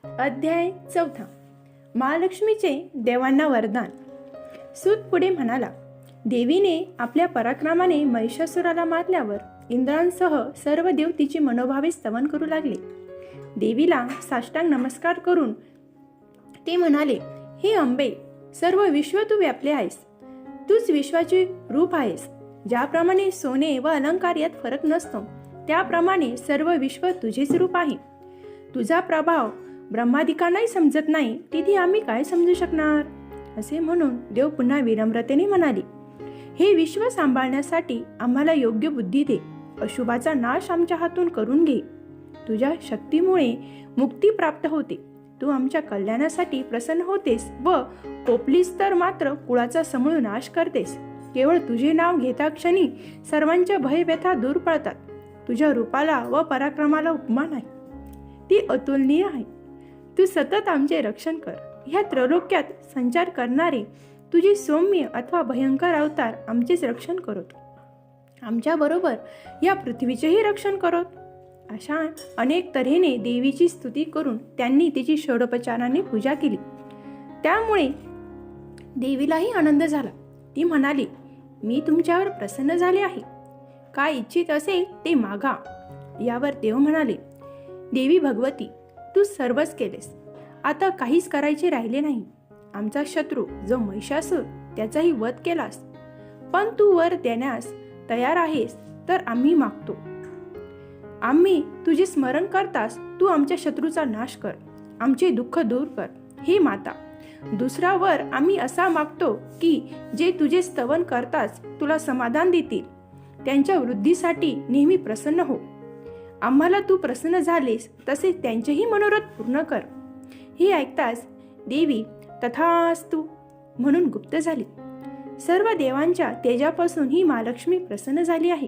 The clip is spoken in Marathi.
अध्याय 4. महालक्ष्मीचे देवांना वरदान. सूत पुढे म्हणाला, देवीने आपल्या पराक्रमाने महिषासुराला मारल्यावर इंद्रांसह सर्व देव तिची मनोभावे स्तवन करू लागले. देवीला साष्टांग नमस्कार करून ते म्हणाले, हे अंबे, सर्व विश्व तू व्यापले आहेस. तूच विश्वाचे रूप आहेस. ज्याप्रमाणे सोने व अलंकार यात फरक नसतो, त्याप्रमाणे सर्व विश्व तुझेच रूप आहे. तुझा प्रभाव ब्रह्मादिकांनाही समजत नाही, तिथे आम्ही काय समजू शकणार. असे म्हणून देव पुन्हा विनम्रतेने म्हणाले, हे विश्व सांभाळण्यासाठी आम्हाला योग्य बुद्धी दे. अशुभाचा नाश आमच्या हातून करून घे. तुझ्या शक्तीमुळे मुक्ती प्राप्त होते. तू आमच्या कल्याणासाठी प्रसन्न होतेस व कोपलीस तर मात्र कुळाचा समूळ नाश करतेस. केवळ तुझे नाव घेता क्षणी सर्वांच्या भयव्यथा दूर पळतात. तुझ्या रूपाला व पराक्रमाला उपमा नाही, ती अतुलनीय आहे. तू सतत आमचे रक्षण कर. ह्या त्रैलोक्यात संचार करणारे तुझे सौम्य अथवा भयंकर अवतार आमचेच रक्षण करत. आमच्या बरोबर या पृथ्वीचेही रक्षण करत. अशा अनेक तऱ्हेने देवीची स्तुती करून त्यांनी तिची षोडोपचाराने पूजा केली. त्यामुळे देवीलाही आनंद झाला. ती म्हणाली, मी तुमच्यावर प्रसन्न झाले आहे. काय इच्छित असेल ते मागा. यावर देव म्हणाले, देवी भगवती, तू सर्वच केलेस. आता काहीच करायचे राहिले नाही. आमचा शत्रू जो महिषासूर त्याचाही वध केलास. पण तू वर देण्यास तयार आहेस तर आम्ही मागतो. आम्ही तुझे स्मरण करतास तू आमच्या शत्रूचा नाश कर. आमचे दुःख दूर कर. हे माता, दुसरा वर आम्ही असा मागतो की जे तुझे स्तवन करताच तुला समाधान देतील, त्यांच्या वृद्धीसाठी नेहमी प्रसन्न हो. आम्हाला तू प्रसन्न झालेस तसे त्यांचेही मनोरथ पूर्ण कर. हे ऐकताच देवी तथास्तु म्हणून गुप्त झाली. सर्व देवांच्या तेजापासून ही महालक्ष्मी प्रसन्न झाली आहे.